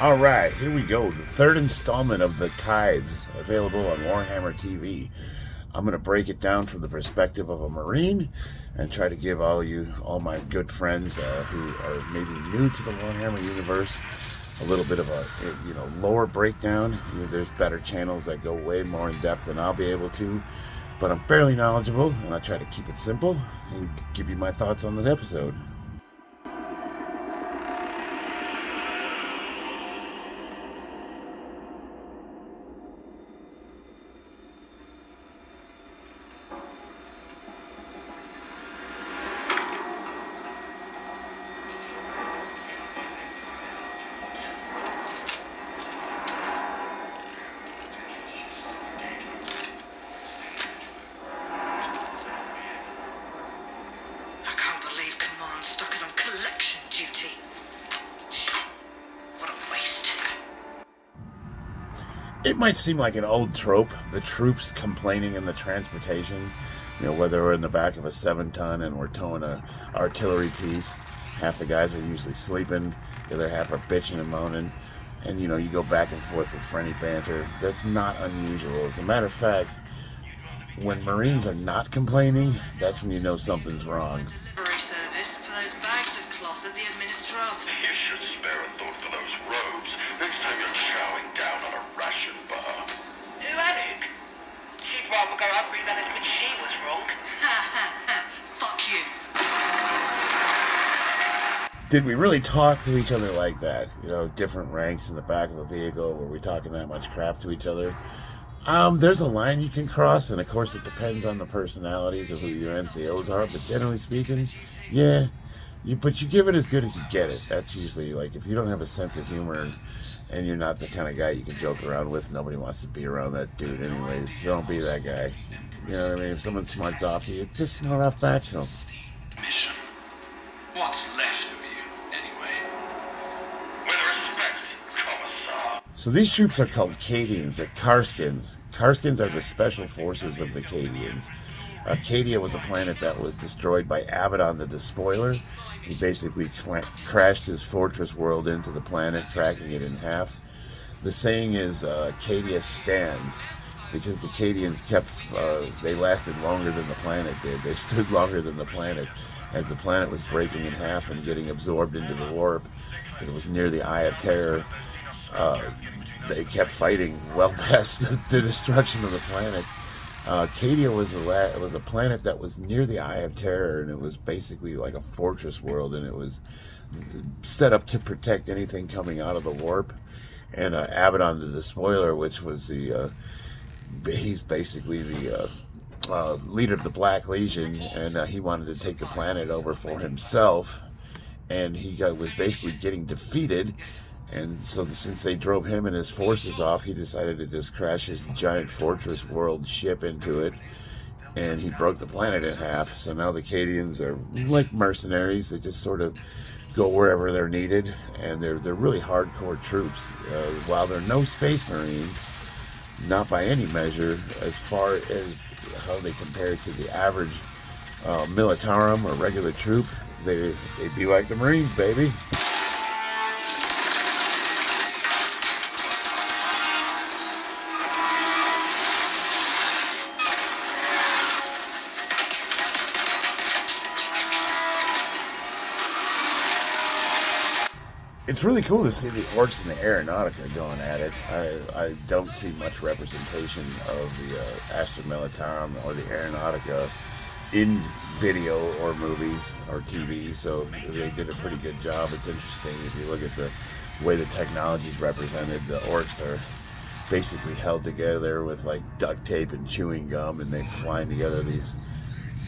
Alright, here we go. The third installment of the Tithes, available on Warhammer TV. I'm going to break it down from the perspective of a Marine and try to give all my good friends who are maybe new to the Warhammer universe a little bit of a lower breakdown. There's better channels that go way more in depth than I'll be able to, but I'm fairly knowledgeable and I'll try to keep it simple and give you my thoughts on this episode. It might seem like an old trope, the troops complaining in the transportation, whether we're in the back of a 7-ton and we're towing a artillery piece. Half the guys are usually sleeping, the other half are bitching and moaning, and you go back and forth with friendly banter. That's not unusual. As a matter of fact, when Marines are not complaining, that's when you know something's wrong. Delivery service for those bags of cloth at the administrator. You should spare a thought for those robes next time you're chowing down on a ration bar. Who had it? She'd rather go hungry than admit she was wrong. Fuck you. Did we really talk to each other like that? Different ranks in the back of a vehicle. Were we talking that much crap to each other? There's a line you can cross, and of course it depends on the personalities of who your NCOs are, but generally speaking, yeah. But you give it as good as you get it. That's usually, like, if you don't have a sense of humor and you're not the kind of guy you can joke around with, nobody wants to be around that dude anyways. So don't be that guy. You know what I mean? If someone smarts off to you, just smart off back to them. Mission. What's left of you, anyway? With respect, Commissar. So these troops are called Cadians, they're Karskins. Karskins are the special forces of the Cadians. Cadia was a planet that was destroyed by Abaddon the Despoiler. He basically crashed his fortress world into the planet, cracking it in half. The saying is, Cadia stands, because the Cadians they lasted longer than the planet did. They stood longer than the planet, as the planet was breaking in half and getting absorbed into the warp, because it was near the Eye of Terror. They kept fighting well past the destruction of the planet. Cadia was a planet that was near the Eye of Terror, and it was basically like a fortress world, and it was set up to protect anything coming out of the warp. And Abaddon the Despoiler, which was he's basically the leader of the Black Legion, and he wanted to take the planet over for himself, and he was basically getting defeated. And so since they drove him and his forces off, he decided to just crash his giant fortress world ship into it, and he broke the planet in half. So now the Cadians are like mercenaries. They just sort of go wherever they're needed, and they're really hardcore troops. While they're no space marines, not by any measure, as far as how they compare to the average militarum or regular troop, they'd be like the Marines, baby. It's really cool to see the orcs and the aeronautica going at it. I don't see much representation of the Astra Militarum or the aeronautica in video or movies or TV, so they did a pretty good job. It's interesting if you look at the way the technology is represented. The orcs are basically held together with like duct tape and chewing gum, and they fly together these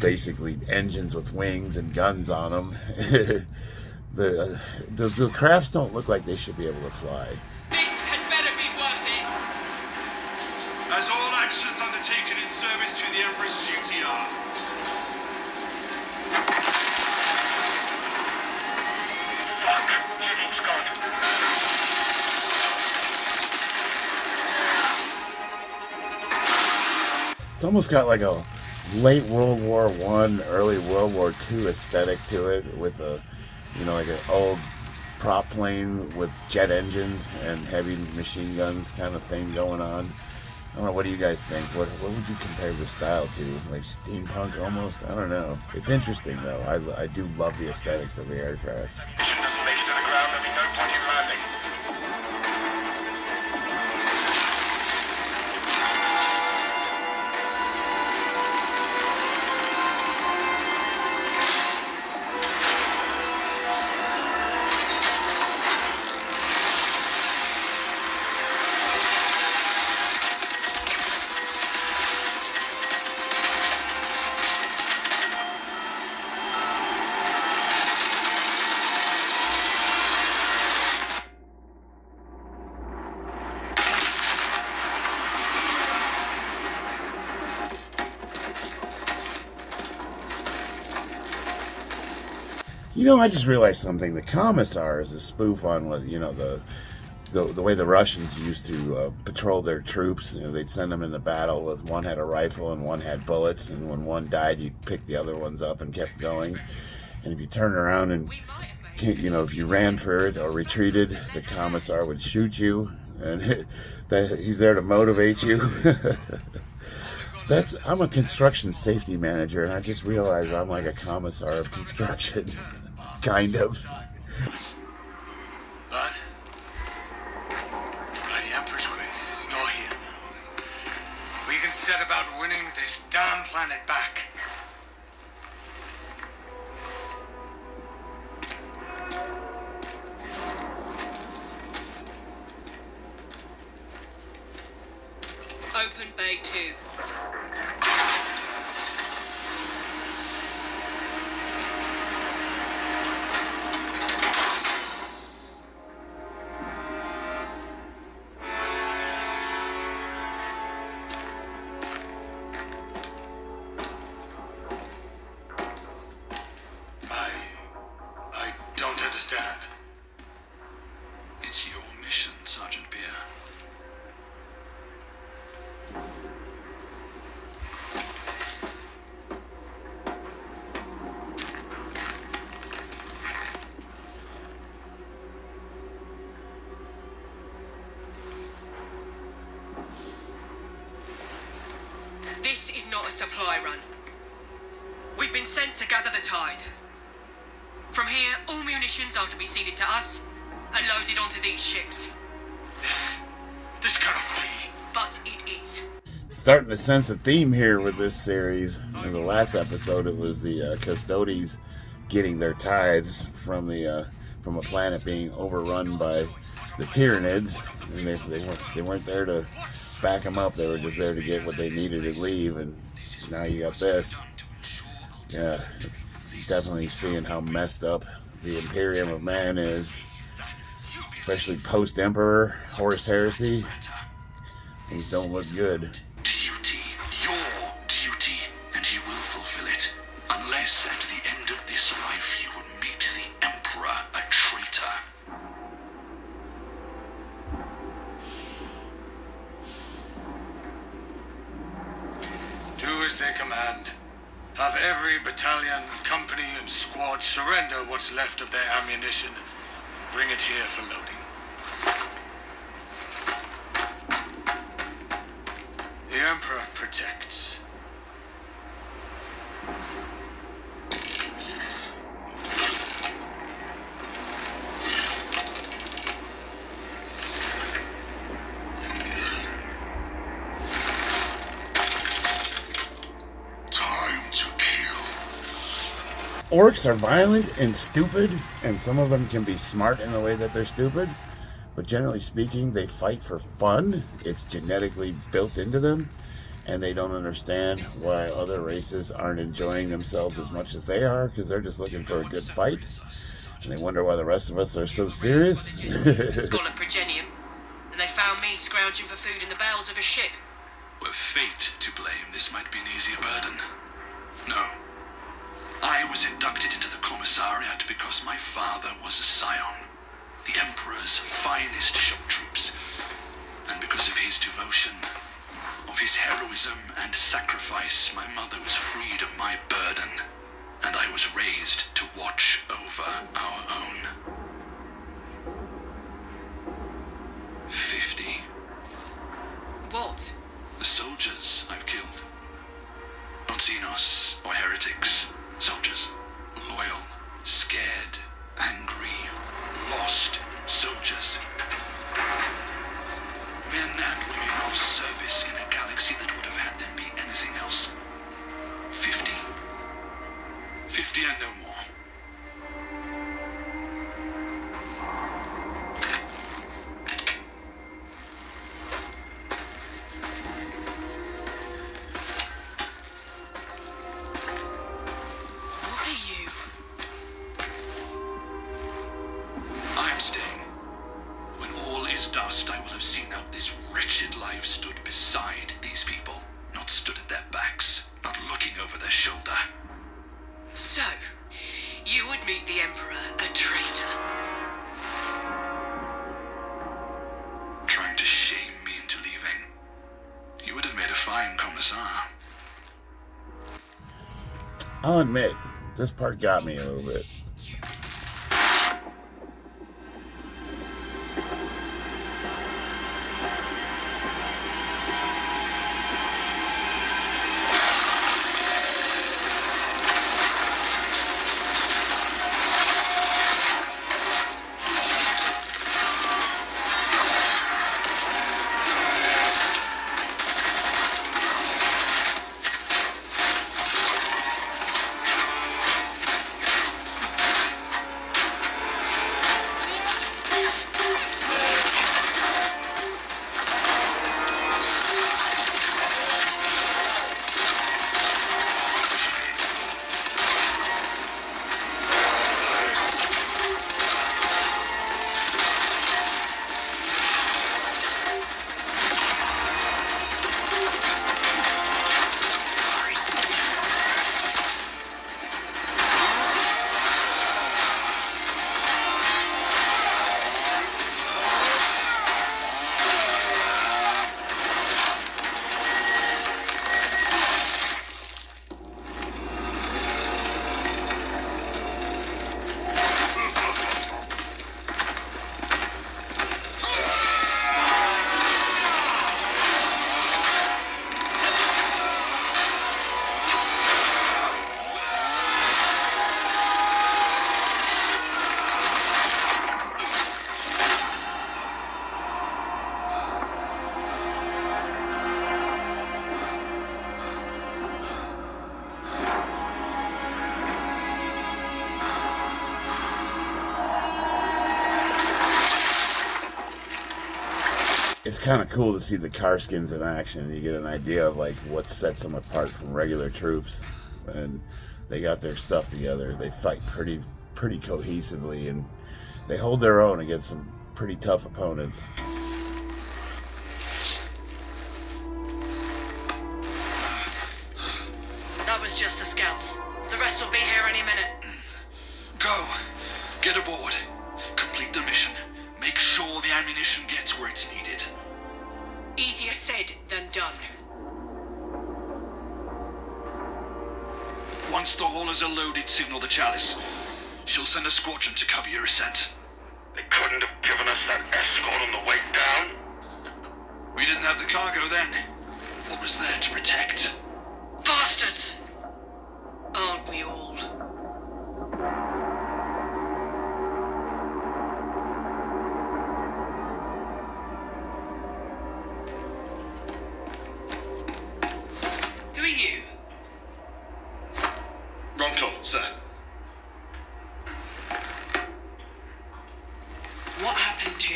basically engines with wings and guns on them. The crafts don't look like they should be able to fly. This had better be worth it. As all actions undertaken in service to the Emperor's duty are. It's almost got like a late World War I, early World War II aesthetic to it, with a, like an old prop plane with jet engines and heavy machine guns kind of thing going on. I don't know, what do you guys think? What would you compare the style to? Like steampunk almost? I don't know. It's interesting though. I do love the aesthetics of the aircraft. Base to the ground, there'll be no point in landing. You know, I just realized something. The Commissar is a spoof on what, you know, the way the Russians used to patrol their troops. You know, they'd send them in the battle with one had a rifle and one had bullets, and when one died, you'd pick the other ones up and kept going. And if you turned around and, you know, if you ran for it or retreated, the Commissar would shoot you, and he's there to motivate you. I'm a construction safety manager, and I just realized I'm like a commissar of construction. Kind of. But, by the Emperor's grace, you're here now, and we can set about winning this damn planet back. Open Bay 2. I don't understand. It's your mission, Sergeant Beer. This is not a supply run. We've been sent to gather the tithe. From here, all munitions are to be ceded to us and loaded onto these ships. This cannot be. But it is. Starting to sense a theme here with this series. In the last episode, it was the Custodes getting their tithes from a planet being overrun by the Tyranids, and they weren't there to back them up. They were just there to get what they needed to leave, and now you got this. Yeah, it's definitely seeing how messed up the Imperium of Man is, especially post-Emperor, Horus Heresy. Things don't look good. Duty, your duty, and you will fulfill it, unless at the end of this life you would meet the Emperor a traitor. Do as they command. Have every battalion, company, and squad surrender what's left of their ammunition and bring it here for loading. The Emperor protects. Time to kill. Orcs are violent and stupid, and some of them can be smart in the way that they're stupid. But generally speaking, they fight for fun. It's genetically built into them, and they don't understand why other races aren't enjoying themselves as much as they are, because they're just looking for a good fight. And they wonder why the rest of us are so serious. Scholar Progenium, and they found me scrounging for food in the bowels of a ship. Were fate to blame, this might be an easier burden. No. I was inducted into the Commissariat because my father was a scion, the Emperor's finest shock troops, and because of his devotion, of his heroism and sacrifice, my mother was freed of my burden, and I was raised to watch over our own. Xenos or heretics, soldiers. Loyal, scared, angry, lost soldiers. Men and women of service in a galaxy that would have had them be anything else. 50. 50 and no more. What are you? I'm staying. When all is dust, I will have seen out this wretched life stood beside these people, not stood at their backs, not looking over their shoulder. So, you would meet the Emperor a traitor? Trying to shame me into leaving. You would have made a fine Commissar. I'll admit, this part got me a little bit. It's kind of cool to see the Karskins in action. You get an idea of like what sets them apart from regular troops, and they got their stuff together. They fight pretty cohesively, and they hold their own against some pretty tough opponents. That was just the scouts. The rest will be here any minute. Go! Get aboard. Complete the mission. Make sure the ammunition gets where it's needed. Easier said than done. Once the haulers are loaded, signal the Chalice. She'll send a squadron to cover your ascent. They couldn't have given us that escort on the way down. We didn't have the cargo then. What was there to protect? Bastards! Aren't we all? Who are you? Ronco, sir. What happened to...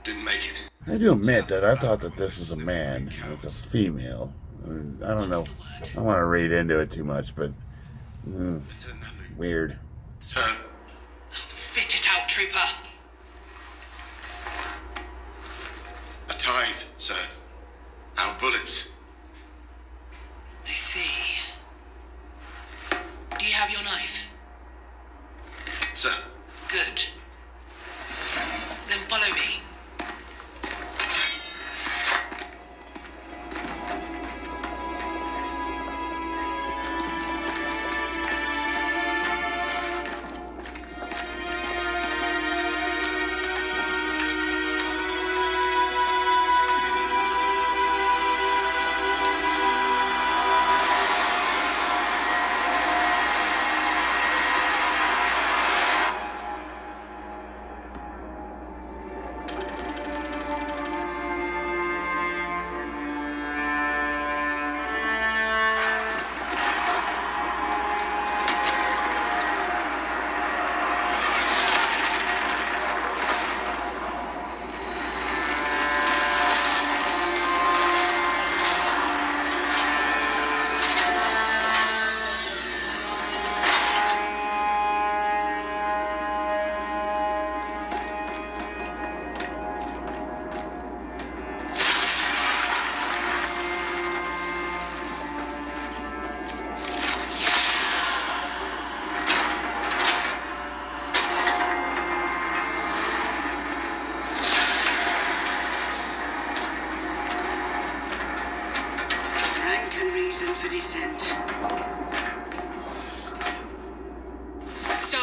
Didn't make it. I do admit that I thought that this was a man. It's a female. I don't know. I don't want to read into it too much, but weird. Sir. Spit it out, trooper. A tithe, sir. Our bullets. I see. Do you have your knife? Sir. Good. Then follow me.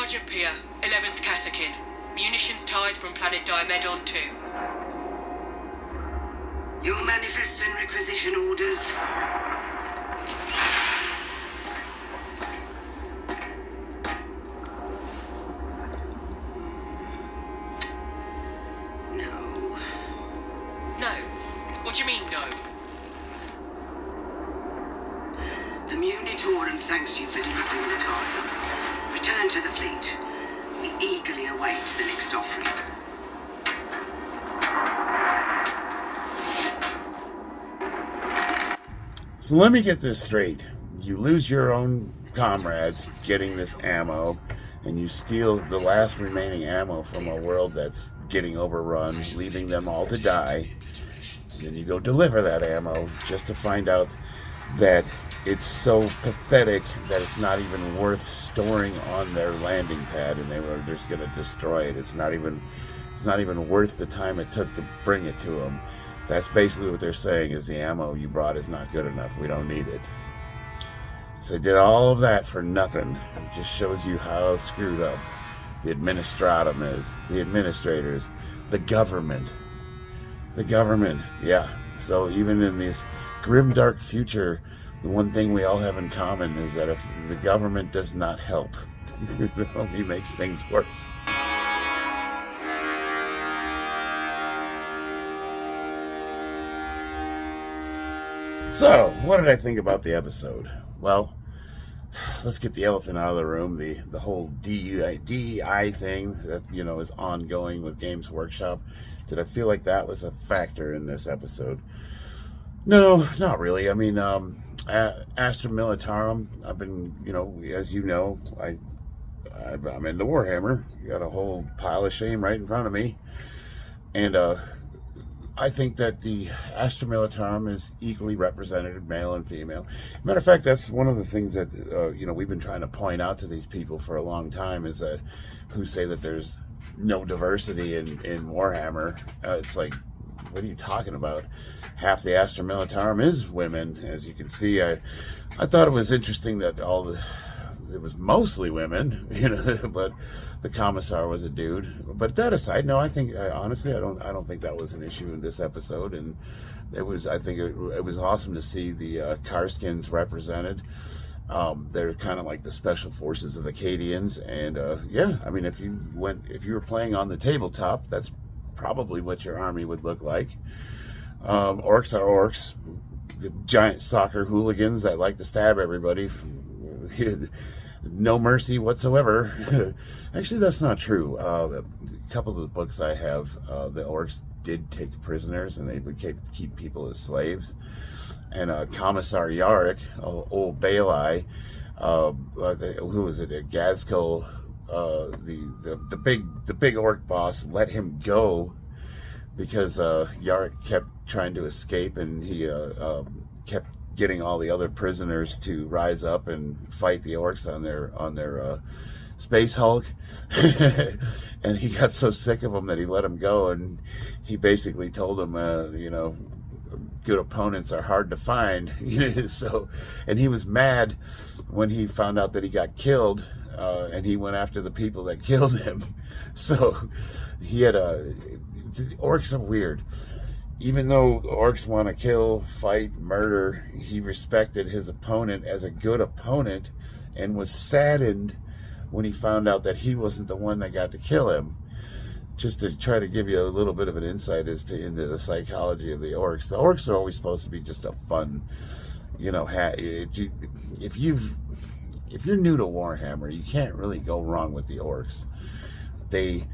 Sergeant Pier, 11th Cassakin. Munitions tithe from planet Dimedon 2. Your manifest and requisition orders. No. No. What do you mean, no? The Munitorum thanks you for delivering the tithe. Return to the fleet. We eagerly await the next offering. So let me get this straight. You lose your own comrades getting this ammo, and you steal the last remaining ammo from a world that's getting overrun, leaving them all to die. And then you go deliver that ammo just to find out that it's so pathetic that it's not even worth storing on their landing pad, and they're just going to destroy it. It's not even worth the time it took to bring it to them. That's basically what they're saying, is the ammo you brought is not good enough. We don't need it. So they did all of that for nothing. It just shows you how screwed up the administratum is, the administrators, the government. The government, yeah. So even in this grim, dark future, the one thing we all have in common is that if the government does not help, it only makes things worse. So, what did I think about the episode? Well, let's get the elephant out of the room. The whole DEI thing that, is ongoing with Games Workshop. Did I feel like that was a factor in this episode? No, not really. I mean, Astra Militarum, I've been, as you know, I'm into Warhammer. Got a whole pile of shame right in front of me. And I think that the Astra Militarum is equally represented, male and female. Matter of fact, that's one of the things that, we've been trying to point out to these people for a long time, is that who say that there's no diversity in Warhammer. It's like, what are you talking about? Half the Astra Militarum is women, as you can see. I thought it was interesting that it was mostly women, but the Commissar was a dude. But that aside, no, I think honestly, I don't think that was an issue in this episode, and I think it was awesome to see the Carskins represented. They're kind of like the special forces of the Cadians, and yeah, I mean, if you were playing on the tabletop, that's probably what your army would look like. Orcs are orcs, the giant soccer hooligans that like to stab everybody. No mercy whatsoever. Actually, that's not true. A couple of the books I have, the orcs did take prisoners, and they would keep people as slaves. And Commissar Yarick, old Baeli, who was it? Gazkul, the big orc boss, let him go because Yarick kept trying to escape, and he kept getting all the other prisoners to rise up and fight the orcs on their Space Hulk. And he got so sick of them that he let him go, and he basically told him, good opponents are hard to find. So, and he was mad when he found out that he got killed, and he went after the people that killed him. So he had the orcs are weird. Even though the orcs want to kill, fight, murder, he respected his opponent as a good opponent, and was saddened when he found out that he wasn't the one that got to kill him. Just to try to give you a little bit of an insight into the psychology of the orcs. The orcs are always supposed to be just a fun, if you're new to Warhammer, you can't really go wrong with the orcs. They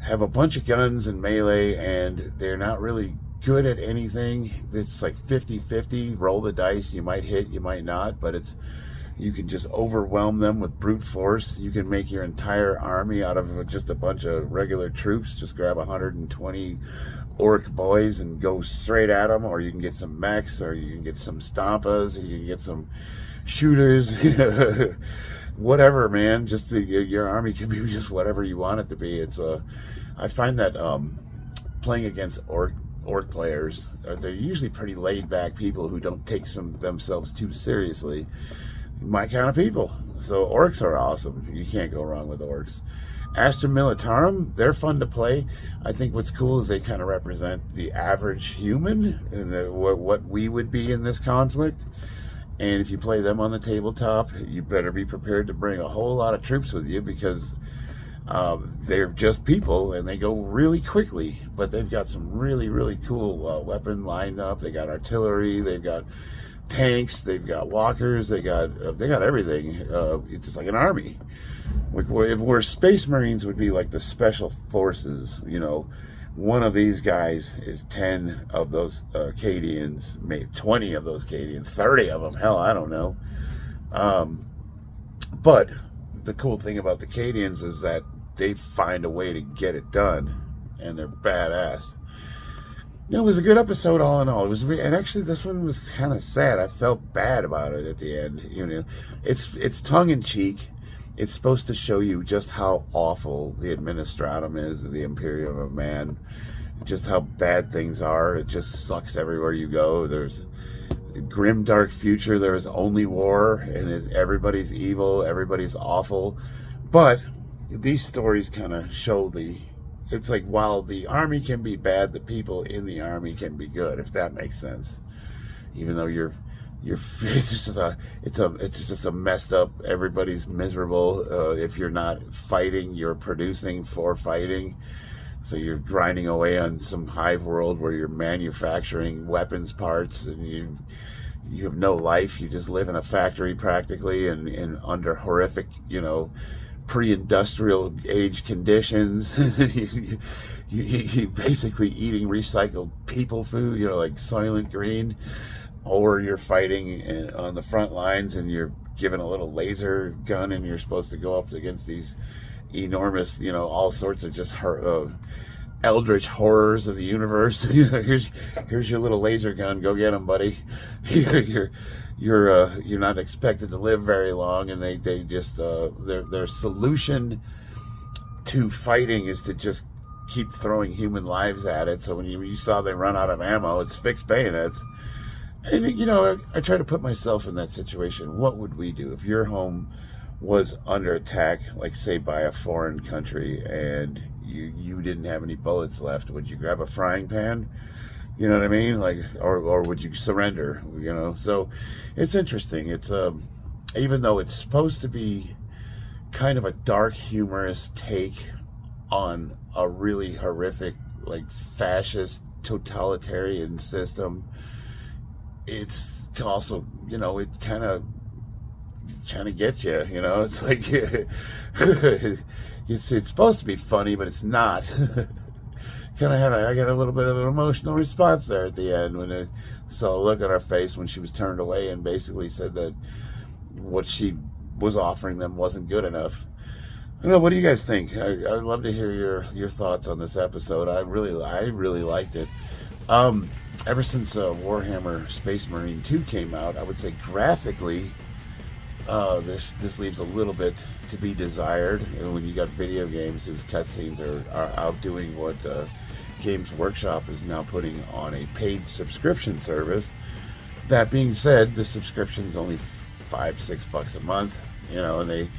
have a bunch of guns and melee, and they're not really good at anything. It's like 50-50, roll the dice, you might hit, you might not, but you can just overwhelm them with brute force. You can make your entire army out of just a bunch of regular troops. Just grab 120 orc boys and go straight at them, or you can get some mechs, or you can get some stompas, or you can get some shooters. Whatever, man. Just your army can be just whatever you want it to be. I find that playing against orc players, they're usually pretty laid back people who don't take themselves too seriously. My kind of people. So orcs are awesome. You can't go wrong with orcs. Astra Militarum, they're fun to play. I think what's cool is they kind of represent the average human and what we would be in this conflict. And if you play them on the tabletop, you better be prepared to bring a whole lot of troops with you, because they're just people and they go really quickly. But they've got some really, really cool weapon lined up. They got artillery, they've got tanks, they've got walkers, they got everything. It's just like an army. Like where Space Marines would be like the special forces, you know, one of these guys is 10 of those Cadians, maybe 20 of those Cadians, 30 of them, hell, I don't know. But the cool thing about the Cadians is that they find a way to get it done, and they're badass. It was a good episode all in all. It was, and actually this one was kind of sad. I felt bad about it at the end. You know, it's tongue in cheek. It's supposed to show you just how awful the Administratum is, the Imperial of Man, just how bad things are. It just sucks everywhere you go. There's a grim, dark future. There is only war, and everybody's evil, everybody's awful. But these stories kind of show it's like, while the army can be bad, the people in the army can be good, if that makes sense. Even though it's just a messed up, everybody's miserable. If you're not fighting, you're producing for fighting. So you're grinding away on some hive world where you're manufacturing weapons parts, and you have no life. You just live in a factory practically, and under horrific, you know, pre-industrial age conditions. you basically eating recycled people food, you know, like Soylent Green. Or you're fighting on the front lines, and you're given a little laser gun, and you're supposed to go up against these enormous, you know, all sorts of just eldritch horrors of the universe. You know, here's your little laser gun. Go get them, buddy. You're not expected to live very long, and they just their solution to fighting is to just keep throwing human lives at it. So when you saw they run out of ammo, it's fixed bayonets. And, you know, I try to put myself in that situation. What would we do if your home was under attack, like, say, by a foreign country, and you didn't have any bullets left? Would you grab a frying pan? You know what I mean? Like, or would you surrender? You know? So it's interesting. It's even though it's supposed to be kind of a dark, humorous take on a really horrific, like, fascist, totalitarian system, it's also, you know, it kind of gets you, you know. It's like it's supposed to be funny, but it's not. I got a little bit of an emotional response there at the end when I saw a look on her face when she was turned away and basically said that what she was offering them wasn't good enough. I don't know. What do you guys think? I'd love to hear your thoughts on this episode. I really liked it. Ever since Warhammer Space Marine 2 came out, I would say graphically, this leaves a little bit to be desired. And when you got video games whose cutscenes are outdoing what Games Workshop is now putting on a paid subscription service. That being said, the subscription's only $5-6 a month, you know, and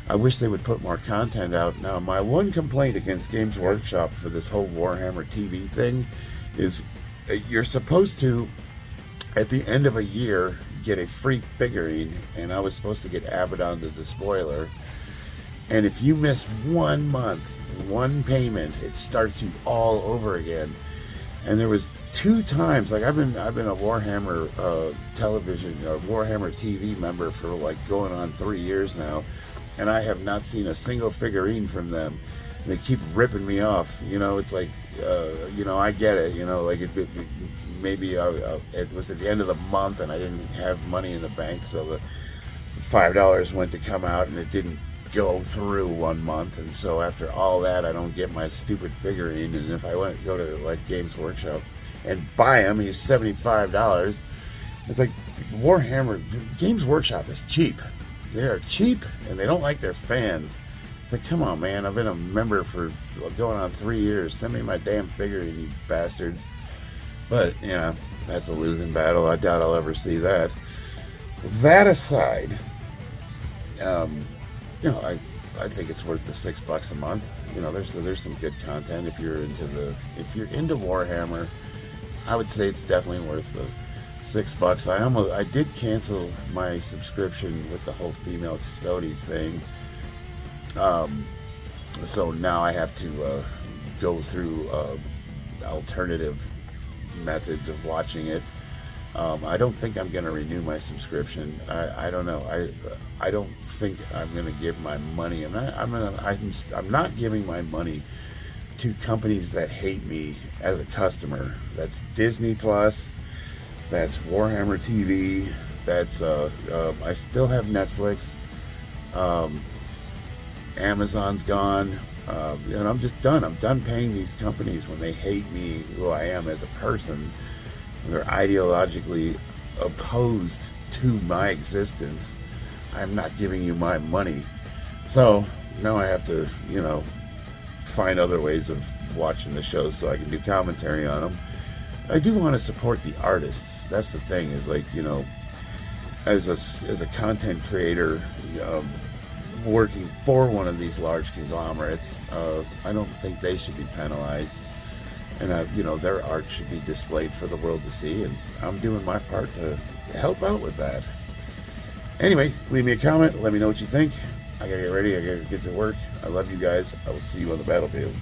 I wish they would put more content out. Now, my one complaint against Games Workshop for this whole Warhammer TV thing is you're supposed to, at the end of a year, get a free figurine, and I was supposed to get Abaddon the Despoiler. And if you miss 1 month, one payment, it starts you all over again. And there was 2 times, like I've been a Warhammer television, Warhammer TV member for like going on 3 years now, and I have not seen a single figurine from them. They keep ripping me off, you know. It's like, you know, I get it, you know, like maybe it was at the end of the month and I didn't have money in the bank, so the $5 went to come out and it didn't go through 1 month, and so after all that I don't get my stupid figurine. And if I go to like Games Workshop and buy him, he's $75. It's like Warhammer, Games Workshop is cheap. They are cheap and they don't like their fans. It's like, come on, man, I've been a member for going on 3 years. Send me my damn figurine, you bastards. But, yeah, that's a losing battle. I doubt I'll ever see that. That aside, You know, I think it's worth the $6 a month. You know, there's some good content if you're into Warhammer. I would say it's definitely worth the $6. I did cancel my subscription with the whole female custodies thing. So now I have to go through alternative methods of watching it. I don't think I'm going to renew my subscription. I don't know. I don't think I'm going to give my money. I'm not giving my money to companies that hate me as a customer. That's Disney Plus. That's Warhammer TV. That's I still have Netflix. Amazon's gone. And I'm just done. I'm done paying these companies when they hate me, who I am as a person. They're ideologically opposed to my existence. I'm not giving you my money. So now I have to, you know, find other ways of watching the shows so I can do commentary on them. I do want to support the artists. That's the thing, is like, you know, as a content creator, working for one of these large conglomerates, I don't think they should be penalized. And, you know, their art should be displayed for the world to see, and I'm doing my part to help out with that. Anyway, leave me a comment. Let me know what you think. I gotta get ready. I gotta get to work. I love you guys. I will see you on the battlefield.